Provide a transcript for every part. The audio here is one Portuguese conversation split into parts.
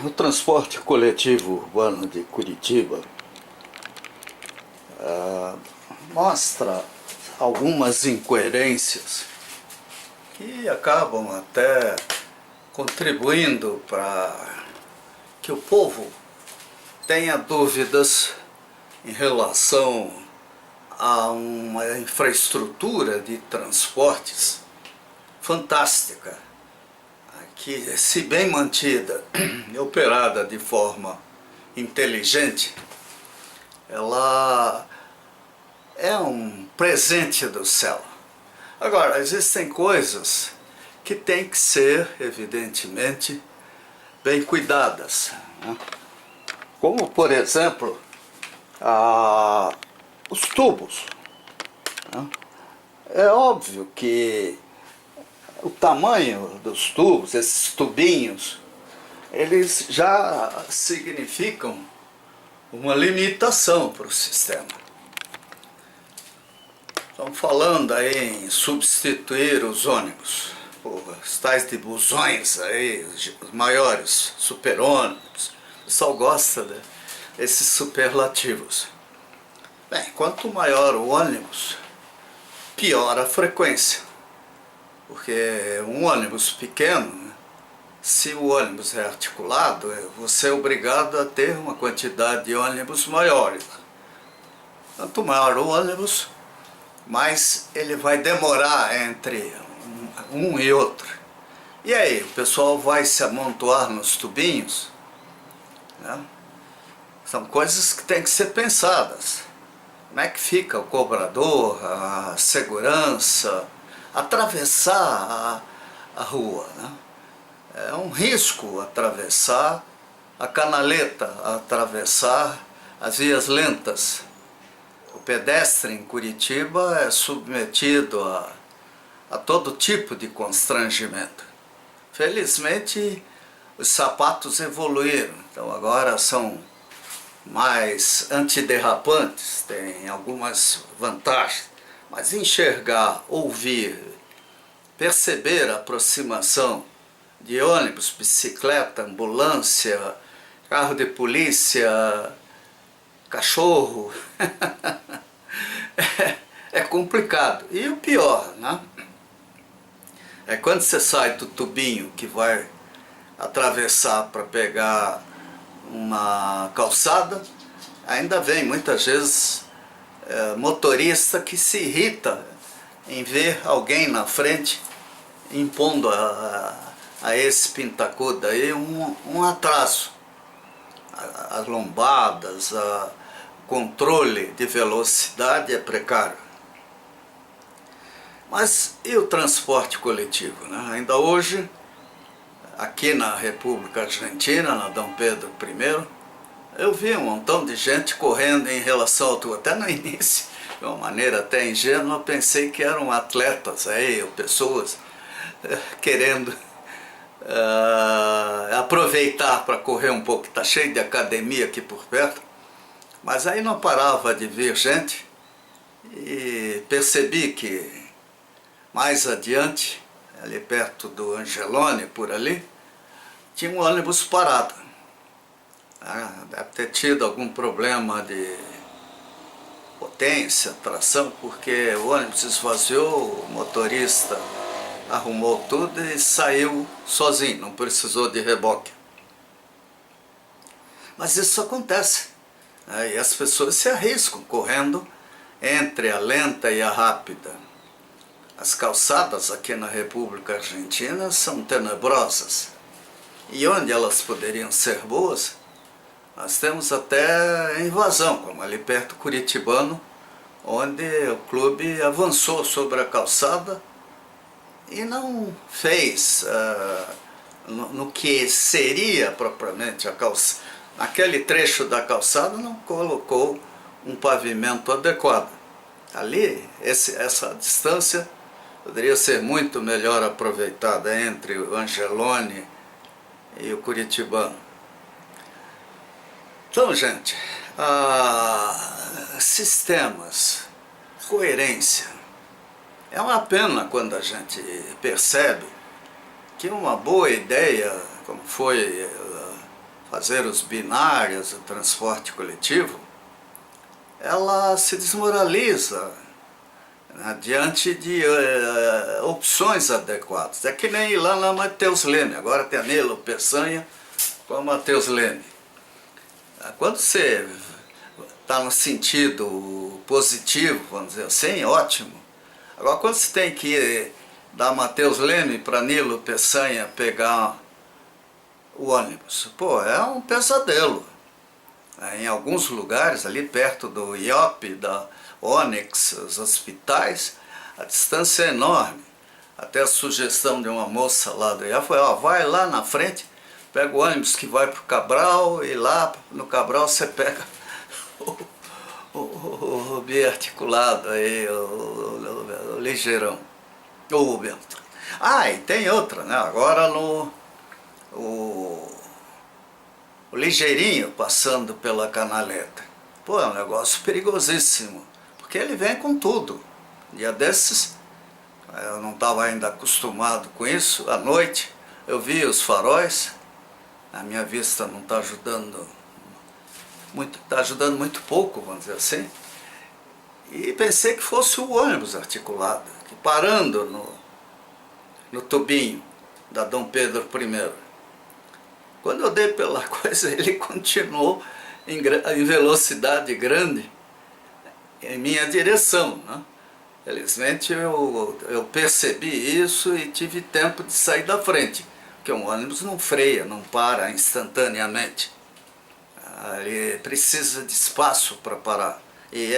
O transporte coletivo urbano de Curitiba mostra algumas incoerências que acabam até contribuindo para que o povo tenha dúvidas em relação a uma infraestrutura de transportes fantástica, que, se bem mantida e operada de forma inteligente, ela é um presente do céu. Agora, existem coisas que têm que ser, evidentemente, bem cuidadas, né? Como, por exemplo, os tubos, né? É óbvio que o tamanho dos tubos, esses tubinhos, eles já significam uma limitação para o sistema. Estamos falando aí em substituir os ônibus por tais de busões aí, os maiores, super-ônibus. O pessoal gosta desses superlativos. Bem, quanto maior o ônibus, pior a frequência. Porque um ônibus pequeno, se o ônibus é articulado, você é obrigado a ter uma quantidade de ônibus maiores. Quanto maior o ônibus, mais ele vai demorar entre um e outro. E aí, o pessoal vai se amontoar nos tubinhos, né? São coisas que têm que ser pensadas. Como é que fica o cobrador, a segurança, atravessar a rua, né? É um risco atravessar a canaleta, atravessar as vias lentas. O pedestre em Curitiba é submetido a todo tipo de constrangimento. Felizmente, os sapatos evoluíram, então agora são mais antiderrapantes, tem algumas vantagens. Mas enxergar, ouvir, perceber a aproximação de ônibus, bicicleta, ambulância, carro de polícia, cachorro, é complicado. E o pior, né? É quando você sai do tubinho que vai atravessar para pegar uma calçada, ainda vem muitas vezes motorista que se irrita em ver alguém na frente impondo a esse pintacudo aí um atraso. As lombadas, o controle de velocidade é precário. Mas e o transporte coletivo, né? Ainda hoje, aqui na República Argentina, na Dom Pedro I, eu vi um montão de gente correndo em relação ao tubo. Até no início, de uma maneira até ingênua, pensei que eram atletas aí, ou pessoas querendo aproveitar para correr um pouco. Está cheio de academia aqui por perto. Mas aí não parava de vir gente e percebi que mais adiante, ali perto do Angelone, por ali, tinha um ônibus parado. Deve ter tido algum problema de potência, tração, porque o ônibus esvaziou, o motorista arrumou tudo e saiu sozinho, não precisou de reboque. Mas isso acontece, né? E as pessoas se arriscam correndo entre a lenta e a rápida. As calçadas aqui na República Argentina são tenebrosas. E onde elas poderiam ser boas, nós temos até invasão, como ali perto Curitibano, onde o clube avançou sobre a calçada e não fez no que seria propriamente a calçada. Naquele trecho da calçada não colocou um pavimento adequado. Ali, essa distância poderia ser muito melhor aproveitada entre o Angelone e o Curitibano. Então, gente, sistemas, coerência. É uma pena quando a gente percebe que uma boa ideia, como foi fazer os binários, o transporte coletivo, ela se desmoraliza, né, diante de opções adequadas. É que nem ir lá na Matheus Leme, agora tem a Nilo Peçanha com a Matheus Leme. Quando você está no sentido positivo, vamos dizer assim, ótimo. Agora, quando você tem que ir da Matheus Leme para Nilo Peçanha pegar o ônibus, pô, é um pesadelo. Em alguns lugares, ali perto do IOP, da Onyx, os hospitais, a distância é enorme. Até a sugestão de uma moça lá do IOP foi, ó, vai lá na frente, pega o ônibus que vai para o Cabral, e lá no Cabral você pega o biarticulado aí, o ligeirão, o Bento. Ah, e tem outra, né? Agora o ligeirinho passando pela canaleta. Pô, é um negócio perigosíssimo, porque ele vem com tudo. Dia desses, eu não estava ainda acostumado com isso, à noite eu vi os faróis, a minha vista não está ajudando muito, está ajudando muito pouco, vamos dizer assim, e pensei que fosse o ônibus articulado, que parando no tubinho da Dom Pedro I. Quando eu dei pela coisa, ele continuou em velocidade grande em minha direção, né? Felizmente eu percebi isso e tive tempo de sair da frente, porque um ônibus não freia, não para instantaneamente. Ele precisa de espaço para parar, e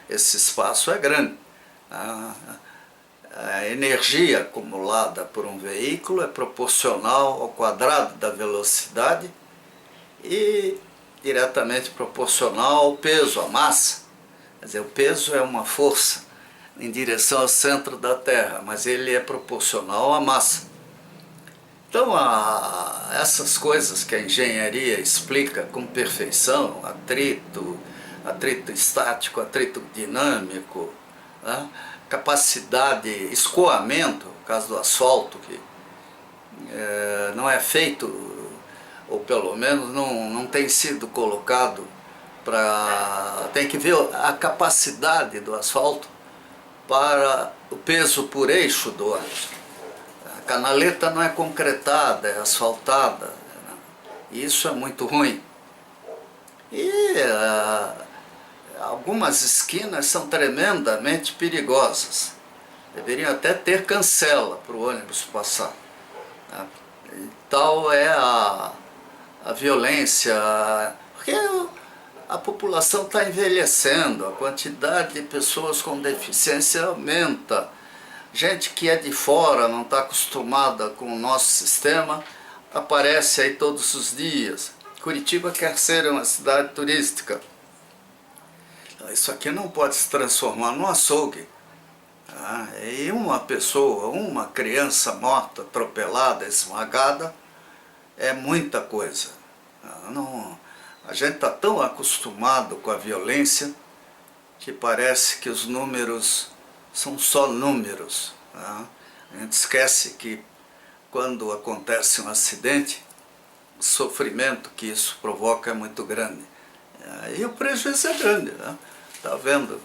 esse espaço é grande. A energia acumulada por um veículo é proporcional ao quadrado da velocidade e diretamente proporcional ao peso, à massa. Quer dizer, o peso é uma força em direção ao centro da Terra, mas ele é proporcional à massa. Então, essas coisas que a engenharia explica com perfeição, atrito estático, atrito dinâmico, né? Capacidade, escoamento, no caso do asfalto, que não é feito, ou pelo menos não tem sido colocado para... Tem que ver a capacidade do asfalto para o peso por eixo do ônibus. A canaleta não é concretada, é asfaltada, né? Isso é muito ruim. E algumas esquinas são tremendamente perigosas. Deveriam até ter cancela para o ônibus passar. E tal é a violência, porque a população está envelhecendo, a quantidade de pessoas com deficiência aumenta. Gente que é de fora, não está acostumada com o nosso sistema, aparece aí todos os dias. Curitiba quer ser uma cidade turística. Isso aqui não pode se transformar num açougue. E uma pessoa, uma criança morta, atropelada, esmagada, é muita coisa. A gente está tão acostumado com a violência que parece que os números são só números. A gente esquece que quando acontece um acidente, o sofrimento que isso provoca é muito grande. E o prejuízo é grande, né? Está vendo?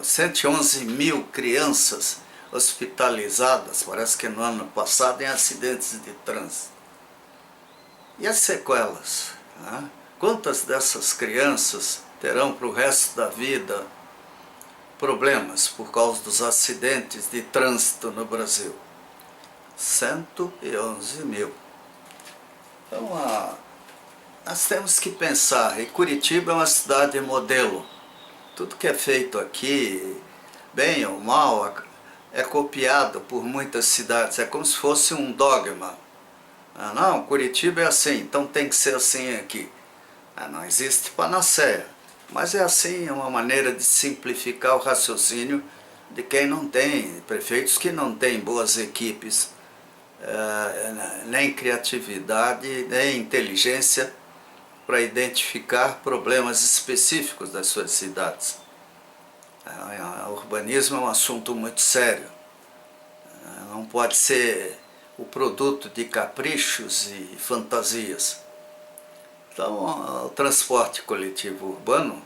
111 mil crianças hospitalizadas, parece que no ano passado, em acidentes de trânsito. E as sequelas? Né? Quantas dessas crianças terão para o resto da vida problemas por causa dos acidentes de trânsito no Brasil? 111 mil. Então, nós temos que pensar, e Curitiba é uma cidade modelo. Tudo que é feito aqui, bem ou mal, é copiado por muitas cidades. É como se fosse um dogma. Não, Curitiba é assim, então tem que ser assim aqui. Não existe panaceia, mas é assim, é uma maneira de simplificar o raciocínio de quem não tem, prefeitos que não têm boas equipes, nem criatividade, nem inteligência para identificar problemas específicos das suas cidades. O urbanismo é um assunto muito sério. Não pode ser o produto de caprichos e fantasias. Então, o transporte coletivo urbano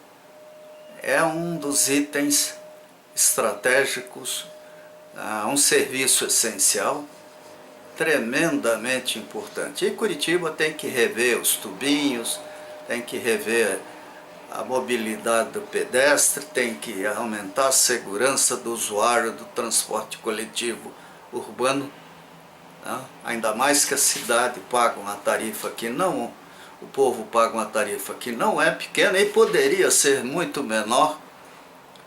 é um dos itens estratégicos, um serviço essencial, tremendamente importante. E Curitiba tem que rever os tubinhos, tem que rever a mobilidade do pedestre, tem que aumentar a segurança do usuário do transporte coletivo urbano, né? Ainda mais que a cidade paga uma tarifa que não, o povo paga uma tarifa que não é pequena e poderia ser muito menor,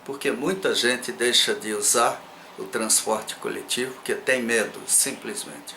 porque muita gente deixa de usar o transporte coletivo porque tem medo, simplesmente.